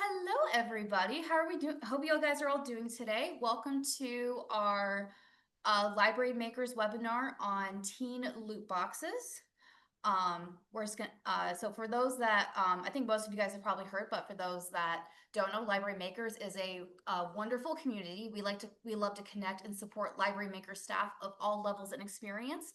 Hello, everybody. How are we doing? Hope you guys are all doing today. Welcome to our Library Makers webinar on teen loot boxes. We're just gonna, so for those that, I think most of you guys have probably heard, but for those that don't know, Library Makers is a wonderful community. We love to connect and support library maker staff of all levels and experience.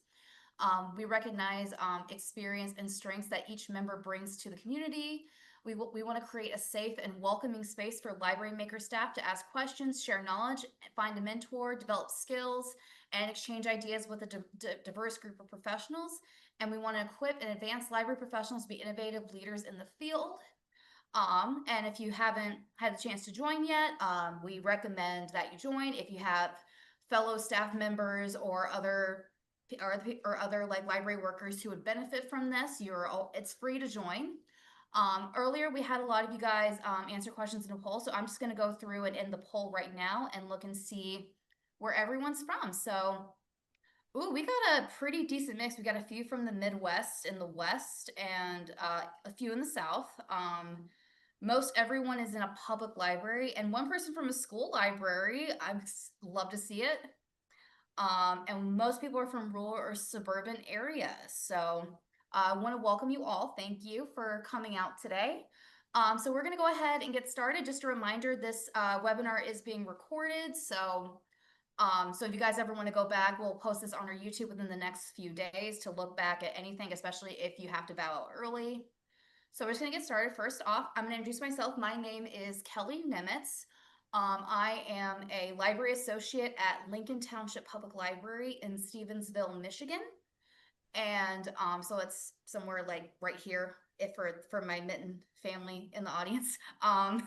We recognize experience and strengths that each member brings to the community. We want to create a safe and welcoming space for library maker staff to ask questions, share knowledge, find a mentor, develop skills, and exchange ideas with a diverse group of professionals. And we want to equip and advance library professionals to be innovative leaders in the field. And if you haven't had the chance to join yet, we recommend that you join. If you have fellow staff members or other like library workers who would benefit from this, it's free to join. Earlier we had a lot of you guys answer questions in a poll, so I'm just going to go through and end the poll right now and look and see where everyone's from. So, ooh, we got a pretty decent mix. We got a few from the Midwest and the West, and a few in the South. Most everyone is in a public library, and one person from a school library. I'd love to see it. And most people are from rural or suburban areas. So I want to welcome you all. Thank you for coming out today. So we're going to go ahead and get started. Just a reminder, this webinar is being recorded. So if you guys ever want to go back, we'll post this on our YouTube within the next few days to look back at anything, especially if you have to bow out early. So we're just going to get started. First off, I'm going to introduce myself. My name is Kelly Nemitz. I am a library associate at Lincoln Township Public Library in Stevensville, Michigan. And so it's somewhere like right here if for my Mitten family in the audience. And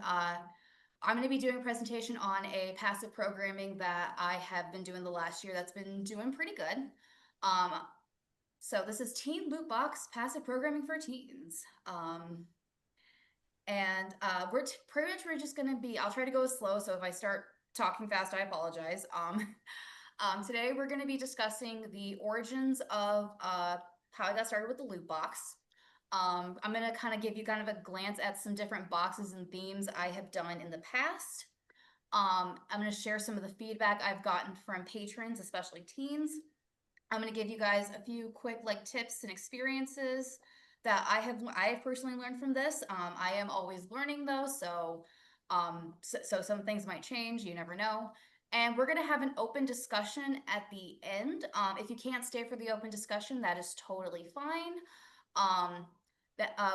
I'm going to be doing a presentation on a passive programming that I have been doing the last year that's been doing pretty good. So this is Teen Loot Box Passive Programming for Teens. We're just going to be, I'll try to go slow, so if I start talking fast, I apologize. Today we're going to be discussing the origins of how I got started with the loot box. I'm going to kind of give you kind of a glance at some different boxes and themes I have done in the past. I'm going to share some of the feedback I've gotten from patrons, especially teens. I'm going to give you guys a few quick like tips and experiences that I have personally learned from this. I am always learning though, so some things might change. You never know. And we're going to have an open discussion at the end. If you can't stay for the open discussion, that is totally fine.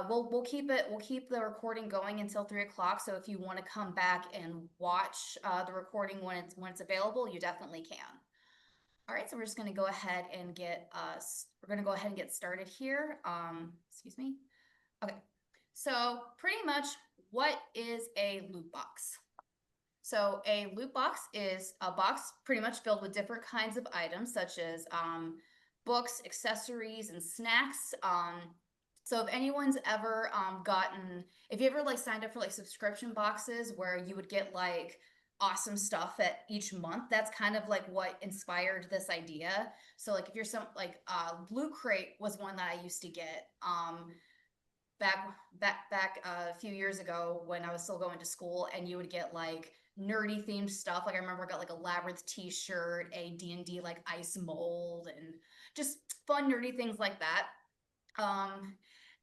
We'll keep the recording going until 3 o'clock. So if you want to come back and watch the recording when it's available, you definitely can. All right, so we're just going to go ahead and get started here. Excuse me. Okay, so pretty much what is a loot box? So a loot box is a box pretty much filled with different kinds of items such as books, accessories, and snacks. So if anyone's ever if you ever like signed up for like subscription boxes where you would get like awesome stuff at each month, that's kind of like what inspired this idea. So like if you're Loot Crate was one that I used to get back a few years ago when I was still going to school, and you would get like nerdy themed stuff. Like I remember I got like a Labyrinth t-shirt, a D&D like ice mold, and just fun nerdy things like that.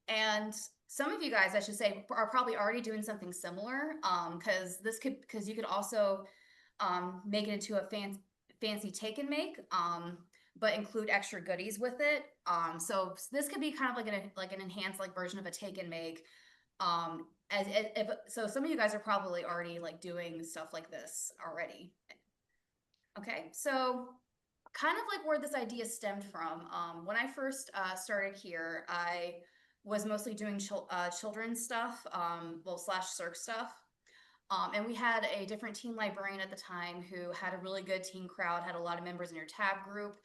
And some of you guys, I should say, are probably already doing something similar, because you could also make it into a fancy take and make, but include extra goodies with it. So this could be kind of like an enhanced like version of a take and make. So some of you guys are probably already like doing stuff like this already. Okay, so kind of like where this idea stemmed from. When I first started here, I was mostly doing children's stuff, slash circ stuff. And we had a different teen librarian at the time who had a really good teen crowd, had a lot of members in your tab group.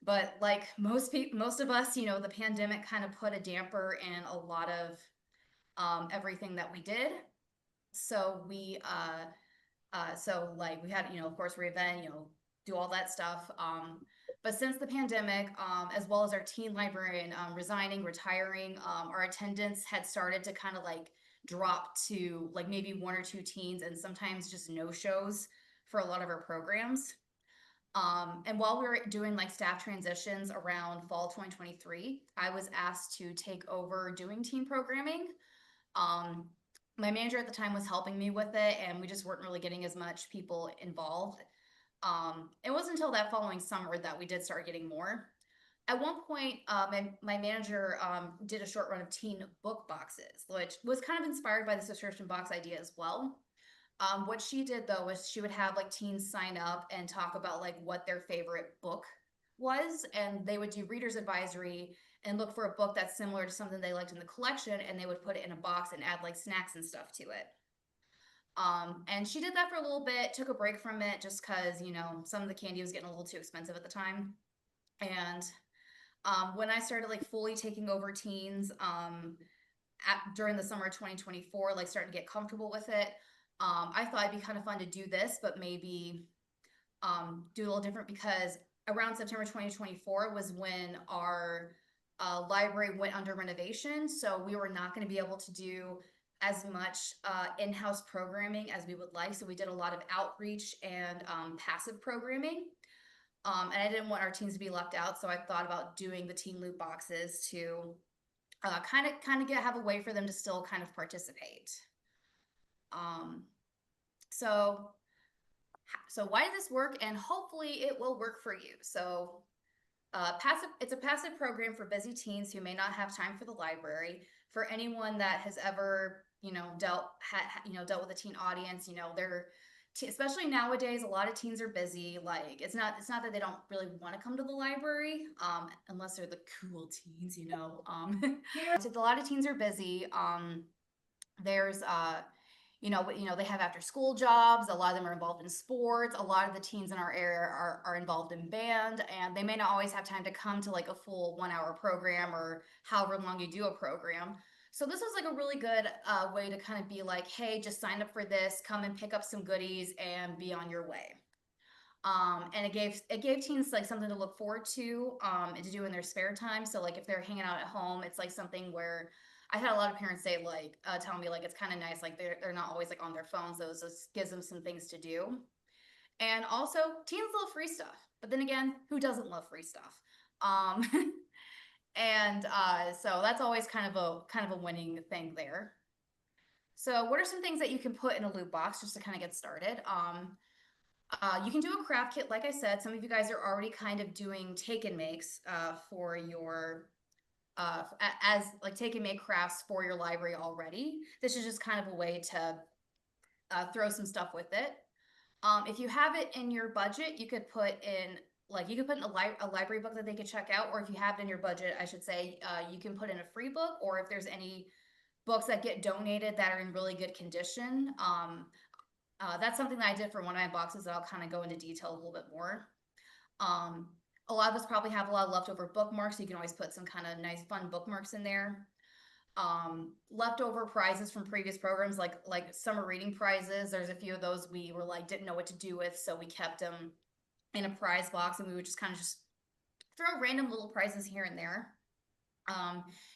But like most of us, you know, the pandemic kind of put a damper in a lot of everything that we did. So we had, you know, of course, re-event, you know, do all that stuff. But since the pandemic, as well as our teen librarian resigning, retiring, our attendance had started to kind of like drop to like maybe one or two teens and sometimes just no shows for a lot of our programs. And while we were doing like staff transitions around fall 2023, I was asked to take over doing teen programming. Um, my manager at the time was helping me with it, and we just weren't really getting as much people involved. It wasn't until that following summer that we did start getting more. At one point, my manager did a short run of teen book boxes, which was kind of inspired by the subscription box idea as well. What she did though was she would have like teens sign up and talk about like what their favorite book was, and they would do reader's advisory and look for a book that's similar to something they liked in the collection, and they would put it in a box and add like snacks and stuff to it. And she did that for a little bit, took a break from it just because, you know, some of the candy was getting a little too expensive at the time. And when I started like fully taking over teens during the summer of 2024, like starting to get comfortable with it, I thought it'd be kind of fun to do this, but maybe do a little different because around September 2024 was when our library went under renovation. So we were not going to be able to do as much in-house programming as we would like. So we did a lot of outreach and passive programming. And I didn't want our teens to be left out. So I thought about doing the teen loot boxes to kind of have a way for them to still kind of participate. Um, so so why did this work? And hopefully it will work for you. So it's a passive program for busy teens who may not have time for the library. For anyone that has ever, you know, dealt with a teen audience, you know, especially nowadays, a lot of teens are busy. Like it's not that they don't really want to come to the library, unless they're the cool teens, you know. So a lot of teens are busy. There's they have after school jobs. A lot of them are involved in sports. A lot of the teens in our area are involved in band, and they may not always have time to come to like a full 1 hour program or however long you do a program. So this was like a really good way to kind of be like, hey, just sign up for this, come and pick up some goodies and be on your way. And it gave teens like something to look forward to and to do in their spare time. So like if they're hanging out at home, it's like something where I had a lot of parents say like tell me like it's kind of nice, like they're not always like on their phones. So it just gives them some things to do. And also teens love free stuff, but then again, who doesn't love free stuff? Um, and so that's always kind of a winning thing there. So what are some things that you can put in a loot box just to kind of get started? You can do a craft kit, like I said. Some of you guys are already kind of doing take and makes for your as like take and make crafts for your library already. This is just kind of a way to throw some stuff with it. If you have it in your budget, you could put in a library book that they could check out, or if you have it in your budget, I should say, you can put in a free book, or if there's any books that get donated that are in really good condition. That's something that I did for one of my boxes that I'll kind of go into detail a little bit more. A lot of us probably have a lot of leftover bookmarks. So you can always put some kind of nice fun bookmarks in there. Leftover prizes from previous programs, like summer reading prizes. There's a few of those we were like didn't know what to do with, so we kept them in a prize box, and we would just kind of just throw random little prizes here and there.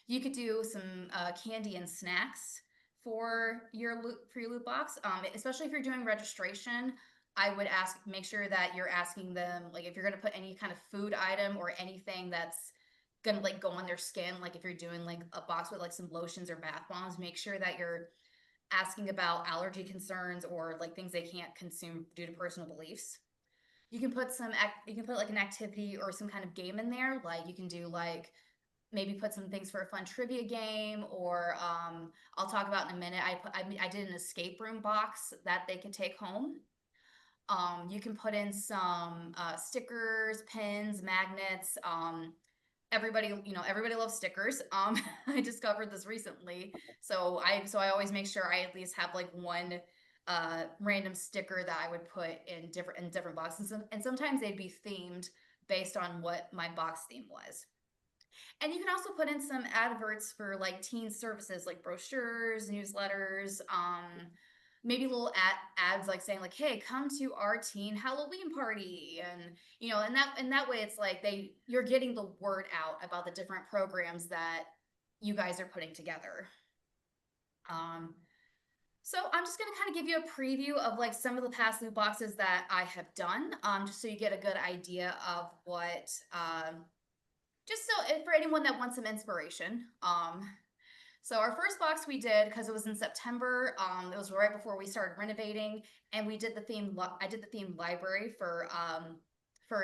You could do some candy and snacks for your loot box, especially if you're doing registration. I would make sure that you're asking them, like if you're going to put any kind of food item or anything that's going to like go on their skin, like if you're doing like a box with like some lotions or bath bombs, make sure that you're asking about allergy concerns or like things they can't consume due to personal beliefs. You can put like an activity or some kind of game in there. Like you can do like maybe put some things for a fun trivia game, or I'll talk about in a minute. I did an escape room box that they could take home. You can put in some stickers, pins, magnets. Everybody loves stickers. I discovered this recently, so I always make sure I at least have like one random sticker that I would put in different boxes, and sometimes they'd be themed based on what my box theme was. And you can also put in some adverts for like teen services, like brochures, newsletters, maybe little ads like saying like, hey, come to our teen Halloween party. And and that way it's like you're getting the word out about the different programs that you guys are putting together. So I'm just gonna kind of give you a preview of like some of the past loot boxes that I have done, just so you get a good idea of what, just so for anyone that wants some inspiration. So our first box we did because it was in September. It was right before we started renovating, and we did the theme. I did the theme library for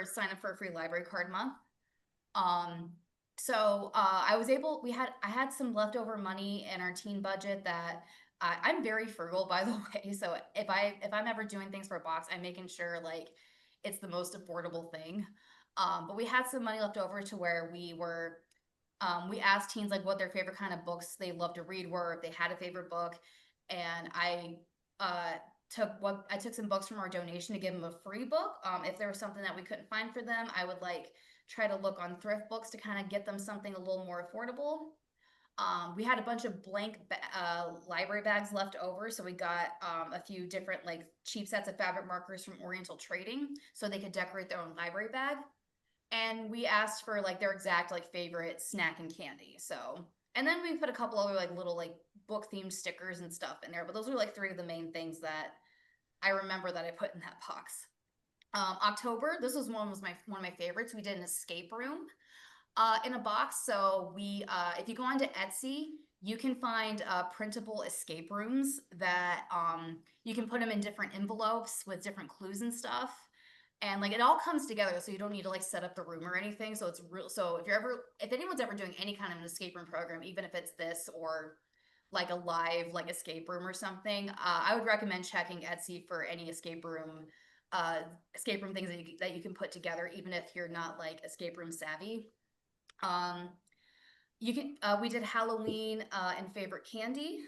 sign up for a free library card month. Um, so I was able. I had some leftover money in our teen budget that I'm very frugal, by the way. So if I'm ever doing things for a box, I'm making sure like it's the most affordable thing. But we had some money left over to where we asked teens like what their favorite kind of books they love to read were, if they had a favorite book, and uh, I took some books from our donation to give them a free book. If there was something that we couldn't find for them, I would like try to look on thrift books to kind of get them something a little more affordable. We had a bunch of blank library bags left over, so we got a few different like cheap sets of fabric markers from Oriental Trading, so they could decorate their own library bag. And we asked for like their exact like favorite snack and candy. So, and then we put a couple other like little like book themed stickers and stuff in there. But those were like three of the main things that I remember that I put in that box. October, this was one of my favorites. We did an escape room in a box. So if you go onto Etsy, you can find printable escape rooms that you can put them in different envelopes with different clues and stuff. And like it all comes together, so you don't need to like set up the room or anything. So it's real. So if anyone's ever doing any kind of an escape room program, even if it's this or like a live like escape room or something, I would recommend checking Etsy for any escape room things that you can put together, even if you're not like escape room savvy. Um, you can We did Halloween and favorite candy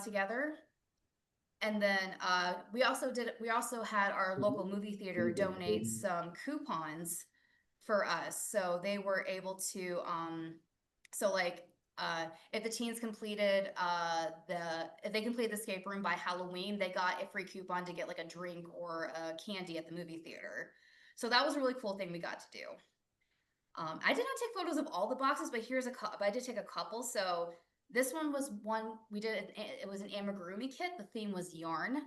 together. And then we also had our local movie theater donate some coupons for us. So they were able to so like if the teens completed if they completed the escape room by Halloween, they got a free coupon to get like a drink or a candy at the movie theater. So that was a really cool thing we got to do. I did not take photos of all the boxes, but I did take a couple. So this one was one we did. It was an amigurumi kit. The theme was yarn.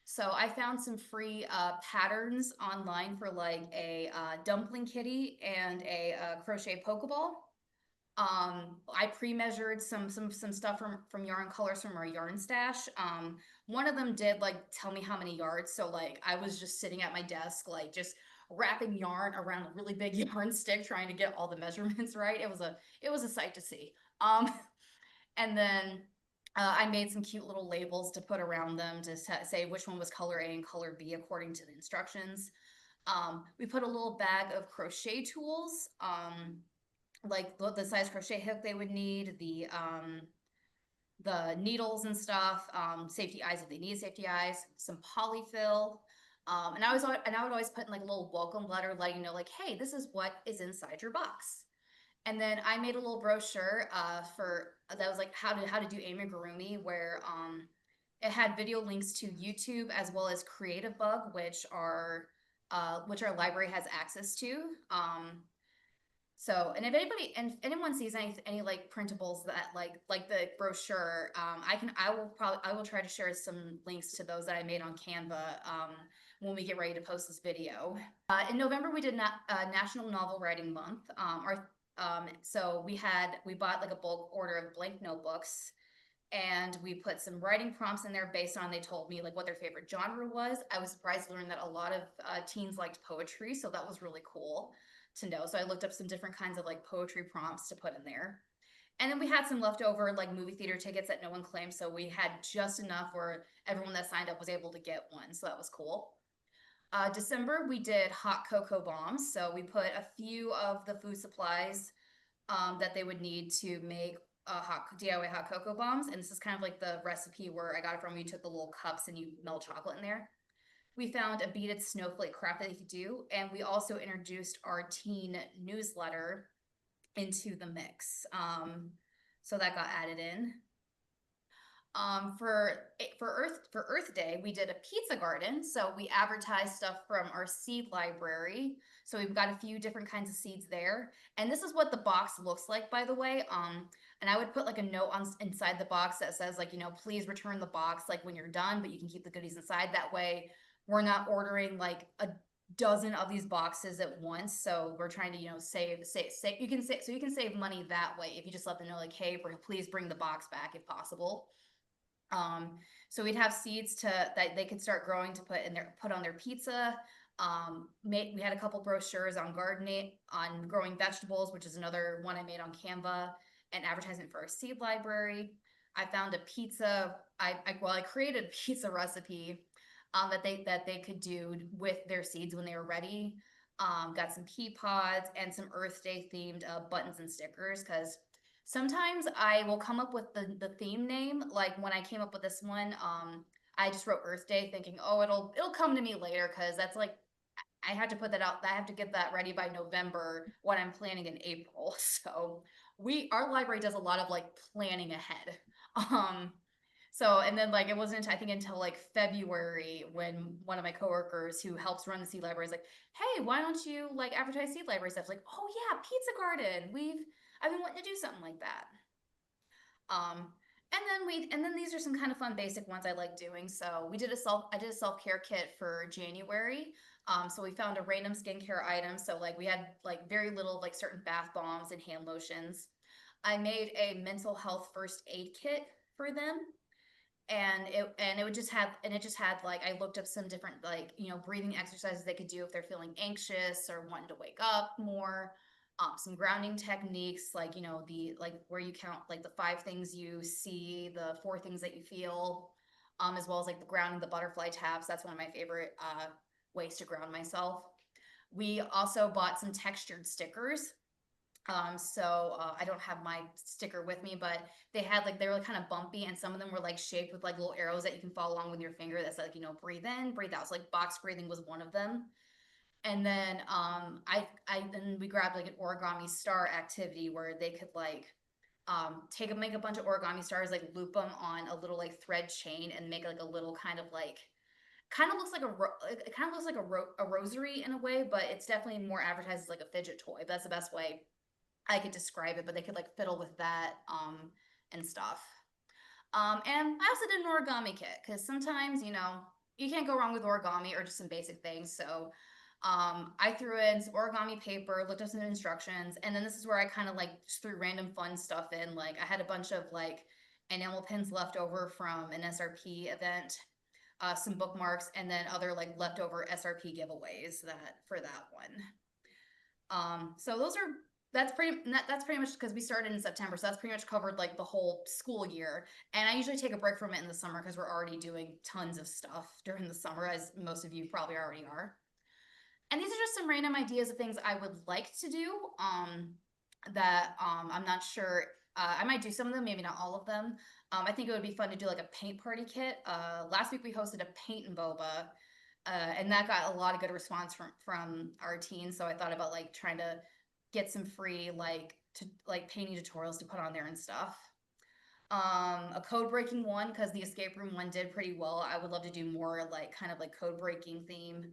So I found some free patterns online for like a dumpling kitty and a crochet pokeball. I pre-measured some stuff from yarn colors from our yarn stash. One of them did like tell me how many yards. So like I was just sitting at my desk like just wrapping yarn around a really big yarn stick trying to get all the measurements right. It was a sight to see. Um, and then I made some cute little labels to put around them to say which one was color A and color B according to the instructions. We put a little bag of crochet tools, like the size crochet hook they would need, the needles and stuff, safety eyes if they need safety eyes, some polyfill. And I would always put in like a little welcome letter letting you know, like, hey, this is what is inside your box. And then I made a little brochure for that was like how to do amigurumi, where it had video links to YouTube as well as Creative Bug, which our library has access to. So, and if anyone sees any like printables that like the brochure, I will try to share some links to those that I made on Canva when we get ready to post this video. In November, we did National Novel Writing Month. So we bought like a bulk order of blank notebooks, and we put some writing prompts in there based on they told me like what their favorite genre was. I was surprised to learn that a lot of teens liked poetry, so that was really cool to know. So I looked up some different kinds of like poetry prompts to put in there. And then we had some leftover like movie theater tickets that no one claimed, so we had just enough where everyone that signed up was able to get one, so that was cool. December, we did hot cocoa bombs. So we put a few of the food supplies that they would need to make DIY hot cocoa bombs. And this is kind of like the recipe where I got it from. You took the little cups and you melt chocolate in there. We found a beaded snowflake craft that you could do. And we also introduced our teen newsletter into the mix. So that got added in. For Earth Day, we did a pizza garden. So we advertised stuff from our seed library. So we've got a few different kinds of seeds there. And this is what the box looks like, by the way. And I would put like a note on inside the box that says like, please return the box like when you're done, but you can keep the goodies inside. That way we're not ordering like a dozen of these boxes at once. So we're trying to, save, you can save, so you can save money that way if you just let them know like, hey, please bring the box back if possible. So we'd have seeds that they could start growing to put on their pizza. We had a couple brochures on gardening, on growing vegetables, which is another one I made on Canva, and advertisement for a seed library. I found a pizza. I created a pizza recipe that they could do with their seeds when they were ready. Got some pea pods and some Earth Day themed buttons and stickers, because sometimes I will come up with the theme name. Like when I came up with this one, I just wrote Earth Day thinking, oh, it'll come to me later, because that's like I had to put that out. I have to get that ready by November when I'm planning in April. So our library does a lot of like planning ahead. Um, and then like it wasn't, I think, until like February when one of my coworkers who helps run the seed library is like, hey, why don't you like advertise seed library stuff? It's like, oh yeah, pizza garden. I've been wanting to do something like that. Um, and then these are some kind of fun basic ones I like doing. So I did a self-care kit for January. So we found a random skincare item. So like we had like very little like certain bath bombs and hand lotions. I made a mental health first aid kit for them, and it just had like I looked up some different like breathing exercises they could do if they're feeling anxious or wanting to wake up more. Some grounding techniques, like the like where you count like the 5 things you see, the 4 things that you feel, as well as like the grounding, the butterfly taps. That's one of my favorite ways to ground myself. We also bought some textured stickers. I don't have my sticker with me, but they were like kind of bumpy, and some of them were like shaped with like little arrows that you can follow along with your finger that said like, breathe in, breathe out. So like box breathing was one of them. And then then we grabbed like an origami star activity where they could like make a bunch of origami stars, like loop them on a little like thread chain and make like a little kind of like it kind of looks like a rosary in a way, but it's definitely more advertised as like a fidget toy. That's the best way I could describe it, but they could like fiddle with that and stuff. And I also did an origami kit, because sometimes you can't go wrong with origami or just some basic things. So I threw in some origami paper, looked up some instructions, and then this is where I kind of like just threw random fun stuff in. Like I had a bunch of like enamel pins left over from an SRP event, some bookmarks, and then other like leftover SRP giveaways for that one. So that's pretty much, because we started in September, so that's pretty much covered like the whole school year. And I usually take a break from it in the summer because we're already doing tons of stuff during the summer, as most of you probably already are. And these are just some random ideas of things I would like to do. I'm not sure. I might do some of them, maybe not all of them. I think it would be fun to do like a paint party kit. Last week we hosted a paint and boba, and that got a lot of good response from our teens. So I thought about like trying to get some free painting tutorials to put on there and stuff. A code breaking one, because the escape room one did pretty well. I would love to do more like kind of like code breaking theme.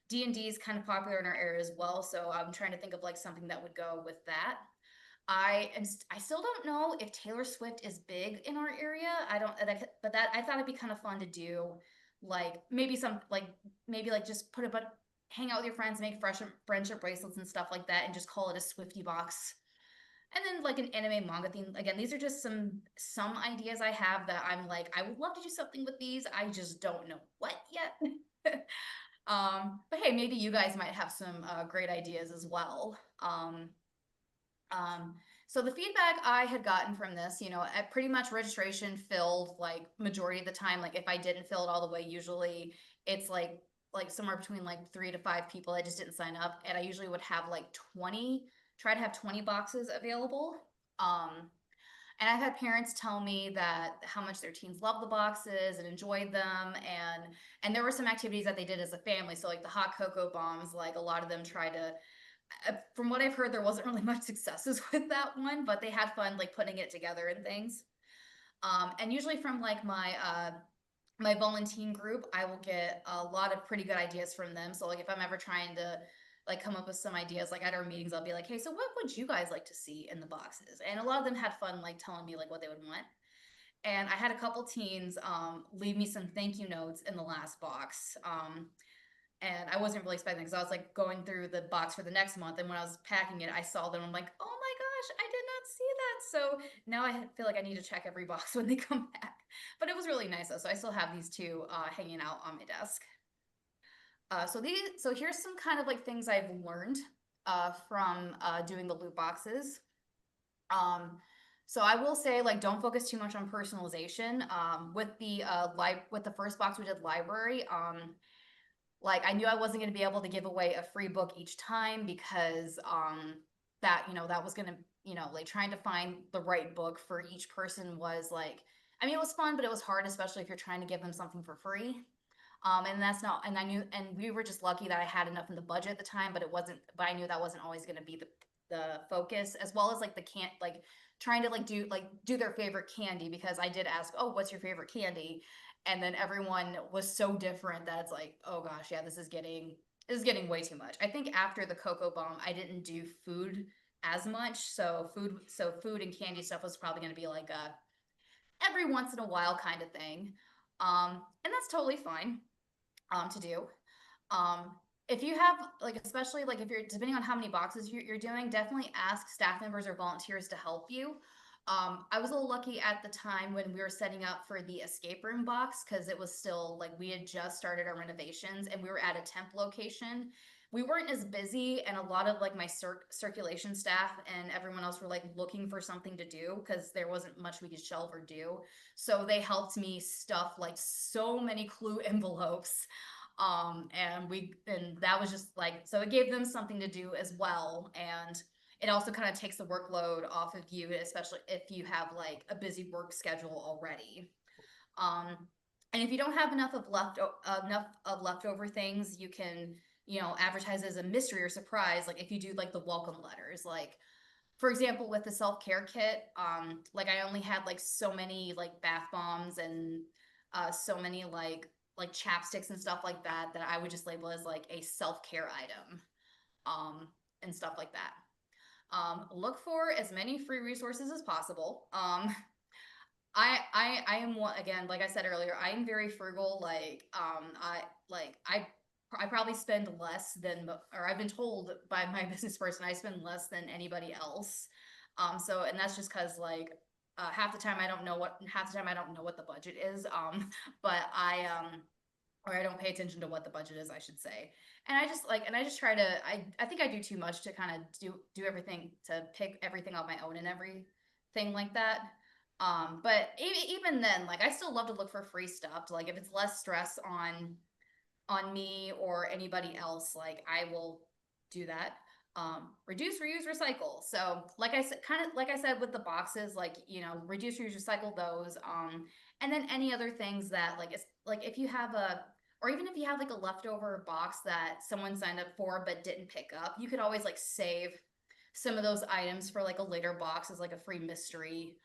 D&D is kind of popular in our area as well, so I'm trying to think of like something that would go with that. I still don't know if Taylor Swift is big in our area. I don't, but that I thought it'd be kind of fun to do, like maybe like just hang out with your friends, make friendship bracelets and stuff like that, and just call it a Swifty box. And then like an anime manga theme. Again, these are just some ideas I have that I'm like, I would love to do something with these. I just don't know what yet. But hey, maybe you guys might have some great ideas as well. So the feedback I had gotten from this, at pretty much registration filled like majority of the time. Like if I didn't fill it all the way, usually it's like somewhere between like 3 to 5 people that just didn't sign up, and I usually would have like 20, try to have 20 boxes available. And I've had parents tell me that how much their teens love the boxes and enjoyed them, and there were some activities that they did as a family. So like the hot cocoa bombs, like a lot of them tried to. From what I've heard, there wasn't really much successes with that one, but they had fun like putting it together and things. And usually from like my volunteer group, I will get a lot of pretty good ideas from them. So like if I'm ever trying to like come up with some ideas. Like at our meetings, I'll be like, hey, so what would you guys like to see in the boxes? And a lot of them had fun like telling me like what they would want. And I had a couple teens leave me some thank you notes in the last box. And I wasn't really expecting because I was like going through the box for the next month, and when I was packing it, I saw them. I'm like, oh my gosh, I did not see that. So now I feel like I need to check every box when they come back. But it was really nice though. So I still have these two hanging out on my desk. So here's some kind of like things I've learned from doing the loot boxes. Um, so I will say like don't focus too much on personalization. With the first box we did library. Like I knew I wasn't going to be able to give away a free book each time because that was going to like trying to find the right book for each person was like, I mean, it was fun, but it was hard, especially if you're trying to give them something for free. And that's not, and I knew, and we were just lucky that I had enough in the budget at the time, but but I knew that wasn't always going to be the focus, as well as like like trying to do their favorite candy, because I did ask, oh, what's your favorite candy? And then everyone was so different that it's like, oh gosh, yeah, this is getting way too much. I think after the cocoa bomb, I didn't do food as much. So food and candy stuff was probably going to be like a every once in a while kind of thing. And that's totally fine to do. Um, if you have like, especially like if you're depending on how many boxes you're doing, definitely ask staff members or volunteers to help you. I was a little lucky at the time when we were setting up for the escape room box because it was still like we had just started our renovations and we were at a temp location. We weren't as busy, and a lot of like my circulation staff and everyone else were like looking for something to do because there wasn't much we could shelve or do. So they helped me stuff like so many clue envelopes. And that was just like, so it gave them something to do as well. And it also kind of takes the workload off of you, especially if you have like a busy work schedule already. Um, and if you don't have enough of leftover things, you can advertise as a mystery or surprise. Like if you do like the welcome letters, like for example with the self-care kit, like I only had like so many like bath bombs and so many like chapsticks and stuff like that that I would just label as like a self-care item, and stuff like that. Look for as many free resources as possible. I am one, again, like I said earlier, I am very frugal. I probably spend less than, or I've been told by my business person I spend less than anybody else. And that's just because like half the time I don't know what the budget is. But or I don't pay attention to what the budget is, I should say. And I just try to, I think I do too much to kind of do everything, to pick everything on my own and everything like that. But even then, like I still love to look for free stuff. Like if it's less stress on me or anybody else, like I will do that. Reduce, reuse, recycle. So like I said, kind of like I said with the boxes, like reduce, reuse, recycle those. And then any other things that like it's like if you have or even if you have like a leftover box that someone signed up for but didn't pick up, you could always like save some of those items for like a later box as like a free mystery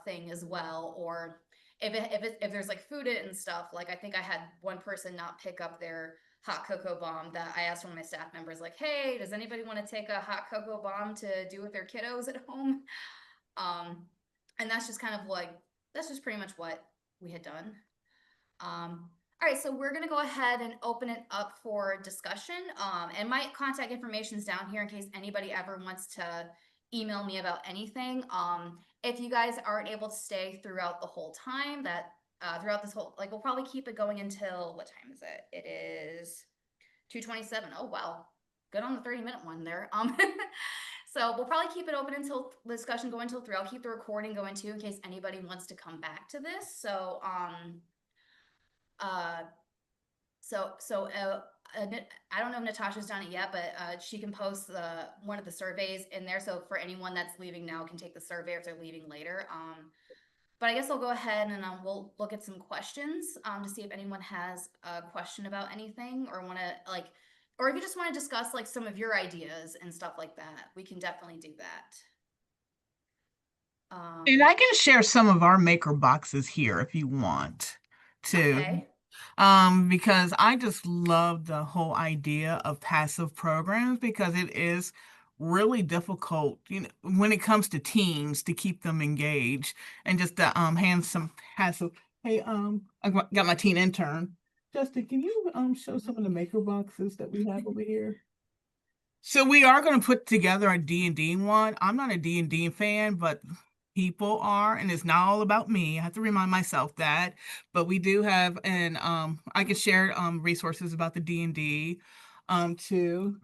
thing as well. Or if there's like food in it and stuff, like I think I had one person not pick up their hot cocoa bomb that I asked one of my staff members, like, hey, does anybody want to take a hot cocoa bomb to do with their kiddos at home? Um, and that's just kind of like, that's just pretty much what we had done. All right, so we're gonna go ahead and open it up for discussion. And my contact information is down here in case anybody ever wants to email me about anything. If you guys aren't able to stay throughout the whole time, throughout this whole, like we'll probably keep it going until, what time is it? It is 2:27. Oh wow, good on the 30-minute one there. So we'll probably keep it open until the discussion going until 3. I'll keep the recording going too in case anybody wants to come back to this. So uh, I don't know if Natasha's done it yet, but she can post one of the surveys in there. So for anyone that's leaving now can take the survey if they're leaving later. But I guess I'll go ahead and we'll look at some questions to see if anyone has a question about anything or want to or if you just want to discuss like some of your ideas and stuff like that, we can definitely do that. And I can share some of our maker boxes here if you want to. Okay. Because I just love the whole idea of passive programs because it is really difficult, when it comes to teens to keep them engaged and just to hand some passive. Hey, got my teen intern. Justin, can you show some of the maker boxes that we have over here? So we are going to put together a D&D one. I'm not a D&D fan, but people are, and it's not all about me. I have to remind myself that. But we do have, and I can share resources about the D&D to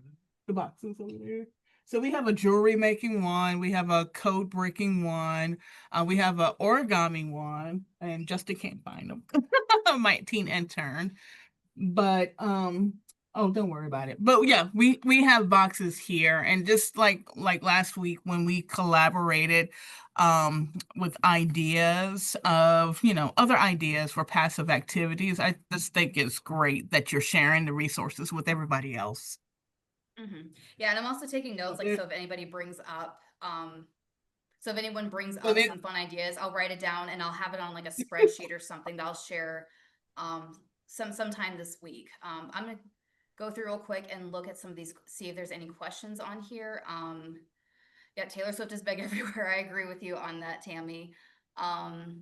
the boxes over there. So we have a jewelry making one, we have a code breaking one, we have a origami one, and Justin can't find them. My teen intern. But oh, don't worry about it. But yeah, we have boxes here, and just like last week when we collaborated with ideas of, other ideas for passive activities, I just think it's great that you're sharing the resources with everybody else. Yeah, and I'm also taking So notes, like, there, so if anybody brings up, so if anyone brings so up there, some fun ideas, I'll write it down and I'll have it on like a spreadsheet or something that I'll share sometime this week. I'm gonna go through real quick and look at some of these, see if there's any questions on here. Yeah, Taylor Swift is big everywhere. I agree with you on that, Tammy. Um,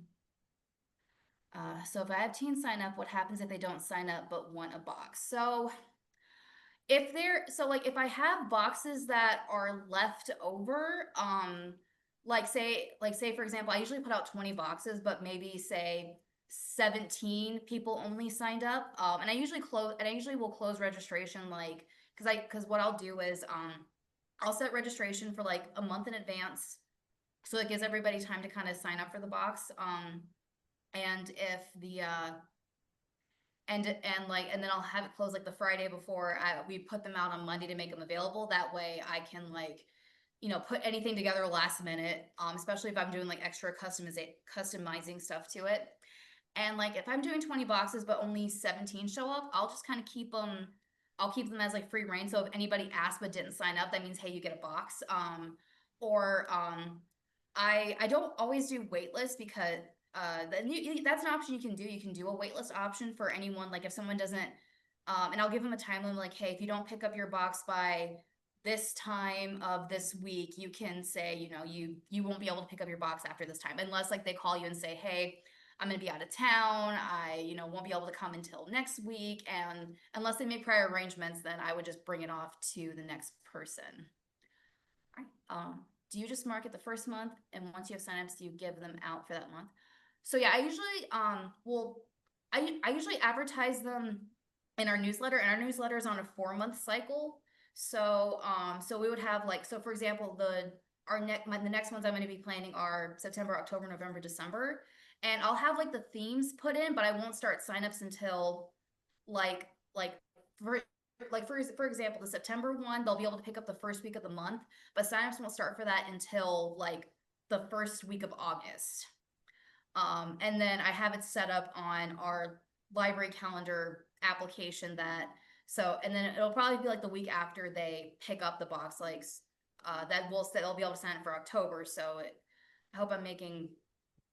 so if I have teens sign up, what happens if they don't sign up but want a box? So if they're so like if I have boxes that are left over, like say for example, I usually put out 20 boxes, but maybe say 17 people only signed up. And I usually will close registration like because what I'll do is I'll set registration for like a month in advance. So it gives everybody time to kind of sign up for the box. And if the and then I'll have it closed like the Friday before we put them out on Monday to make them available. That way I can like put anything together last minute, especially if I'm doing like extra customizing stuff to it. And like if I'm doing 20 boxes but only 17 show up, I'll just kind of keep them. I'll keep them as like free reign. So if anybody asked but didn't sign up, that means hey, you get a box. Or I don't always do waitlist because that's an option you can do. You can do a waitlist option for anyone. Like if someone doesn't, and I'll give them a time limit. Like, hey, if you don't pick up your box by this time of this week, you can say, you won't be able to pick up your box after this time, unless like they call you and say, hey, I'm gonna be out of town. I, won't be able to come until next week. And unless they make prior arrangements, then I would just bring it off to the next person. Right. Do you just market the first month, and once you have signups, do you give them out for that month? So yeah, I usually I usually advertise them in our newsletter, and our newsletter is on a 4 month cycle. So we would have like, so for example, the next ones I'm going to be planning are September, October, November, December, and I'll have like the themes put in, but I won't start signups until like for for example, the September one, they'll be able to pick up the first week of the month, but signups won't start for that until like the first week of August. And then I have it set up on our library calendar application and then it'll probably be like the week after they pick up the box, like they'll be able to sign up for October. I hope I'm making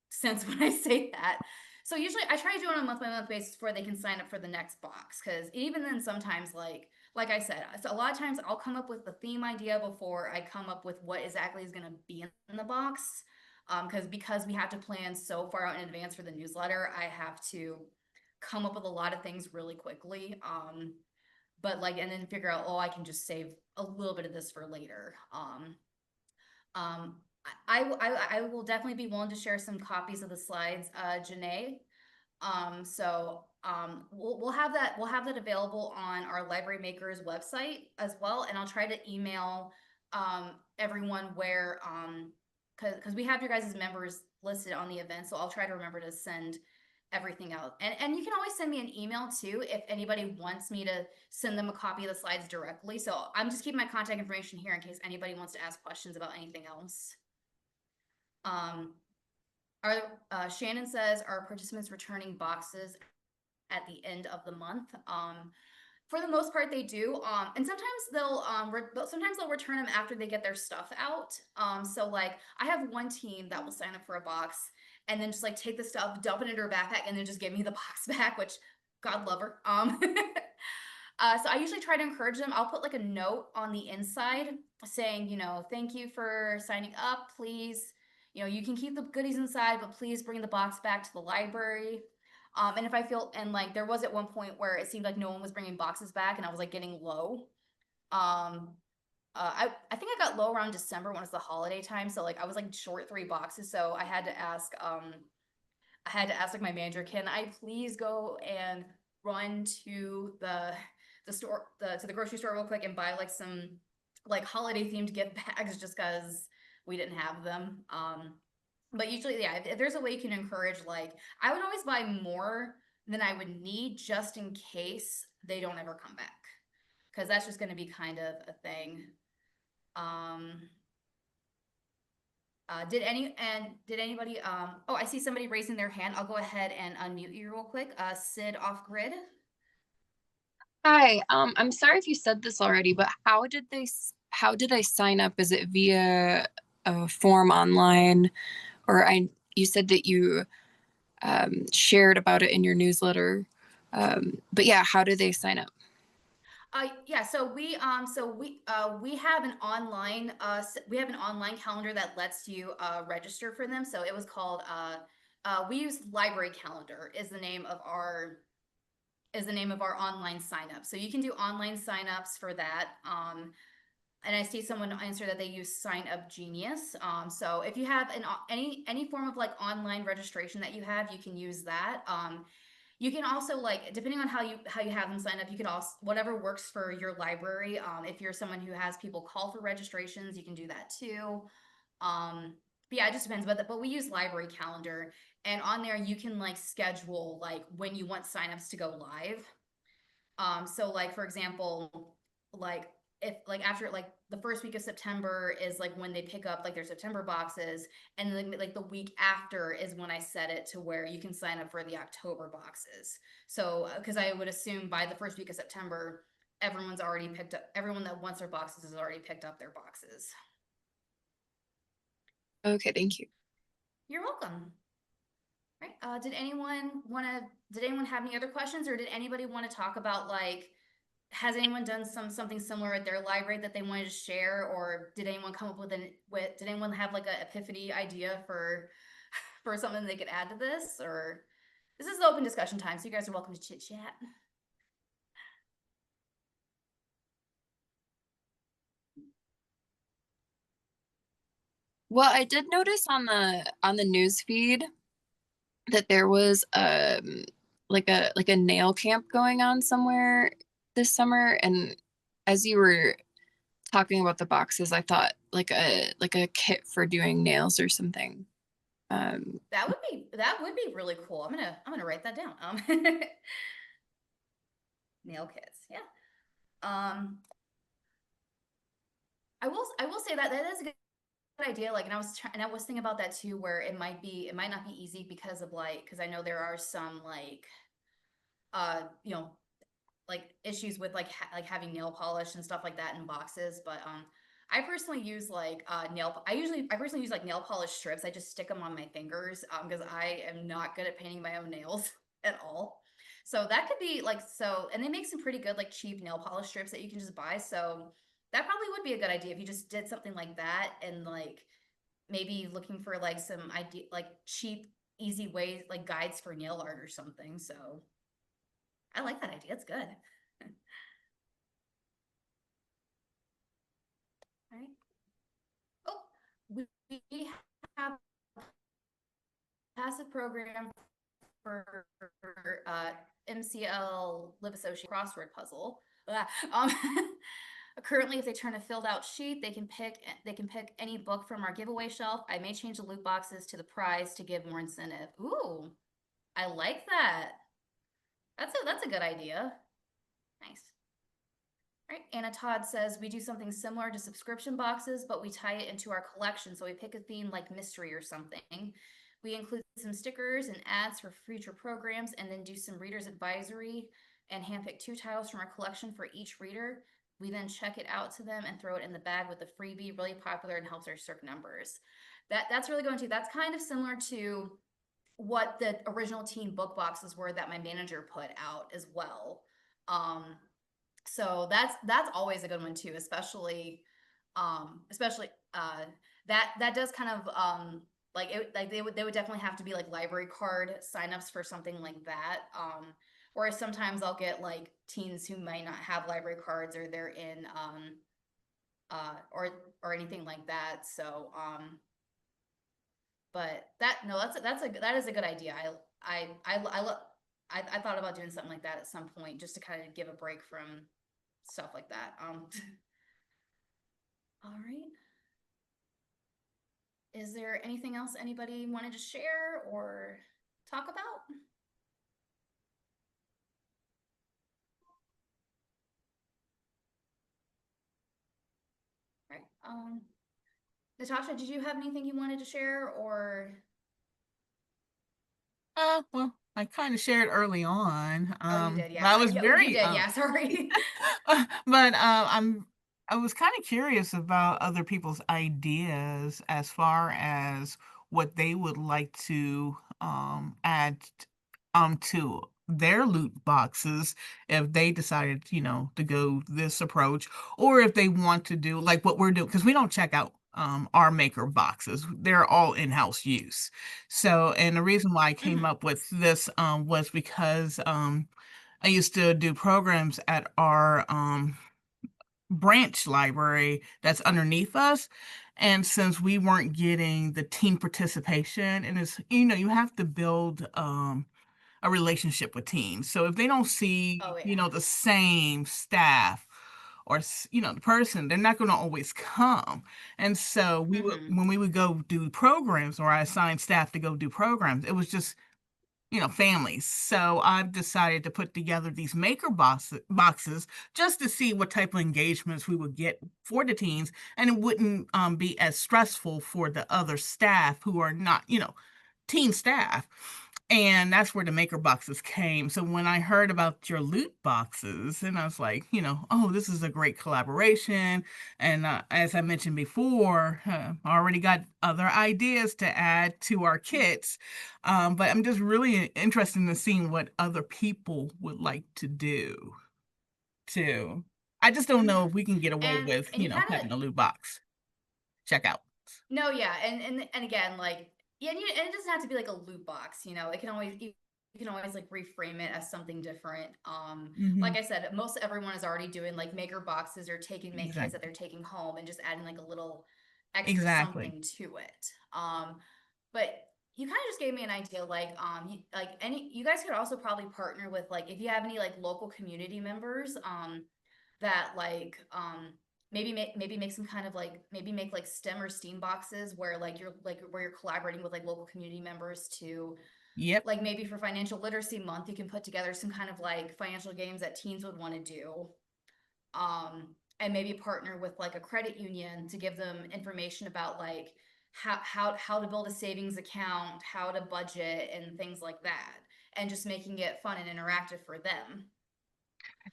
sense when I say that. So usually I try to do it on a month by month basis before they can sign up for the next box. Because even then, sometimes like I said, so a lot of times I'll come up with the theme idea before I come up with what exactly is going to be in the box. Because we have to plan so far out in advance for the newsletter, I have to come up with a lot of things really quickly. But like and then figure out, oh, I can just save a little bit of this for later. Um, I will definitely be willing to share some copies of the slides, Janae. We'll have that available on our Library Makers website as well, and I'll try to email everyone where because we have your guys' members listed on the event, so I'll try to remember to send everything out. And you can always send me an email too if anybody wants me to send them a copy of the slides directly. So I'm just keeping my contact information here in case anybody wants to ask questions about anything else. Shannon says, are participants returning boxes at the end of the month? For the most part, they do. And sometimes they'll return them after they get their stuff out. So like I have one team that will sign up for a box and then just like take the stuff, dump it into her backpack, and then just give me the box back, which God love her. So I usually try to encourage them. I'll put like a note on the inside saying, thank you for signing up. Please, you can keep the goodies inside, but please bring the box back to the library. And if I feel, and like there was at one point where it seemed like no one was bringing boxes back and I was like getting low. Um, I think I got low around December when it's the holiday time. So like I was like short 3 boxes. So I had to ask like my manager, can I please go and run to the store to the grocery store real quick and buy like some like holiday themed gift bags just because we didn't have them. But usually, yeah, if there's a way you can encourage, like I would always buy more than I would need just in case they don't ever come back. Because that's just going to be kind of a thing. Um, did anybody oh, I see somebody raising their hand. I'll go ahead and unmute you real quick. Sid off grid. Hi, I'm sorry if you said this already, but how did I sign up? Is it via a form online, or you said that you shared about it in your newsletter. But yeah, how do they sign up? Yeah, we have an online we have an online calendar that lets you register for them. So it was called we use Library Calendar is the name of our online sign up. So you can do online signups for that. And I see someone answer that they use Sign Up Genius. So if you have any form of like online registration that you have, you can use that. You can also like depending on how you have them sign up, you can also whatever works for your library. If you're someone who has people call for registrations, you can do that too. But yeah, it just depends. But we use Library Calendar, and on there you can like schedule like when you want signups to go live. So like for example, like if like after like the first week of September is like when they pick up like their September boxes, and then like the week after is when I set it to where you can sign up for the October boxes. So because I would assume by the first week of September, everyone that wants their boxes has already picked up their boxes. Okay, thank you. You're welcome. Right. Did anyone have any other questions, or did anybody want to talk about like has anyone done something similar at their library that they wanted to share, or did anyone come up did anyone have like a epiphany idea for for something they could add to this? Or this is the open discussion time, so you guys are welcome to chit chat. Well, I did notice on the news feed that there was like a nail camp going on somewhere this summer, and as you were talking about the boxes, I thought like a kit for doing nails or something. That would be really cool. I'm gonna write that down. Nail kits, yeah. Um, I will say that that is a good idea. Like, and I was thinking about that too, where it might not be easy because of like, because I know there are some like, uh, you know, like issues with like like having nail polish and stuff like that in boxes. But I personally use like I personally use like nail polish strips. I just stick them on my fingers because I am not good at painting my own nails at all. So that could be like and they make some pretty good like cheap nail polish strips that you can just buy. So that probably would be a good idea if you just did something like that, and like maybe looking for like some idea like cheap easy ways like guides for nail art or something. So I like that idea. It's good. Right. Oh, we have a passive program for MCL Live Associate crossword puzzle. Um, currently, if they turn a filled out sheet, they can pick any book from our giveaway shelf. I may change the loot boxes to the prize to give more incentive. Ooh, I like that. That's a good idea. Nice. Right. Anna Todd says we do something similar to subscription boxes, but we tie it into our collection. So we pick a theme like mystery or something. We include some stickers and ads for future programs, and then do some readers advisory and handpick 2 titles from our collection for each reader. We then check it out to them and throw it in the bag with the freebie. Really popular and helps our circ numbers. That's really going to that's kind of similar to what the original teen book boxes were that my manager put out as well. So that's always a good one too, especially that does kind of like it like they would definitely have to be like library card signups for something like that. Or sometimes I'll get like teens who might not have library cards, or they're in or anything like that. So but that is a good idea. I thought about doing something like that at some point, just to kind of give a break from stuff like that. All right. Is there anything else anybody wanted to share or talk about? Right. Natasha, did you have anything you wanted to share, or? Well, I kind of shared early on. Oh, you did, But I yeah. was You very did, yeah. Sorry. but I was kind of curious about other people's ideas as far as what they would like to add to their loot boxes if they decided, to go this approach, or if they want to do like what we're doing, because we don't check out our maker boxes. They're all in-house use. So, and the reason why I came Mhm. up with this was because I used to do programs at our branch library that's underneath us. And since we weren't getting the team participation, and it's, you have to build a relationship with teams. So if they don't see, Oh, yeah. the same staff or, the person, they're not going to always come. And so Hmm. when we would go do programs, or I assigned staff to go do programs, it was just families. So I've decided to put together these boxes just to see what type of engagements we would get for the teens, and it wouldn't be as stressful for the other staff who are not, teen staff. And that's where the maker boxes came. So when I heard about your loot boxes, and I was like, oh, this is a great collaboration. And as I mentioned before, I already got other ideas to add to our kits. But I'm just really interested in seeing what other people would like to do too. I just don't know Hmm. if we can get away with, And you kind of having a loot box. Check out. no, yeah, and again, like, yeah, and it doesn't have to be like a loot box. It can always you can always like reframe it as something different. Hmm. Like I said, most everyone is already doing like maker boxes, or taking make kits that Exactly. they're taking home and just adding like a little extra Exactly. something to it. But you kind of just gave me an idea, like you guys could also probably partner with, like, if you have any like local community members that like maybe make some kind of like, maybe make like STEM or STEAM boxes, where where you're collaborating with like local community members to, Yep. like, maybe for financial literacy month you can put together some kind of like financial games that teens would want to do. And maybe partner with like a credit union to give them information about like how to build a savings account, how to budget, and things like that, and just making it fun and interactive for them.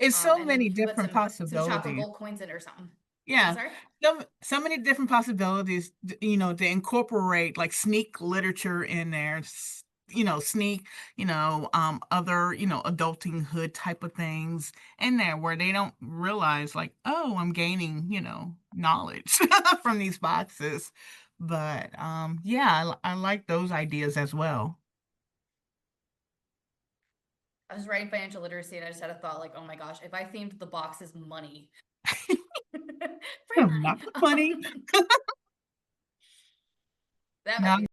It's so And then many you can put different some chocolate possibilities. gold coins in it or something. I'm Yeah. sorry. So many different possibilities, to incorporate like sneak literature in there, sneak, other, adulting hood type of things in there where they don't realize like, oh, I'm gaining, knowledge from these boxes. But yeah, I like those ideas as well. I was writing financial literacy, and I just had a thought, like, oh my gosh, if I themed the box as money, free money, Not funny. that might Now be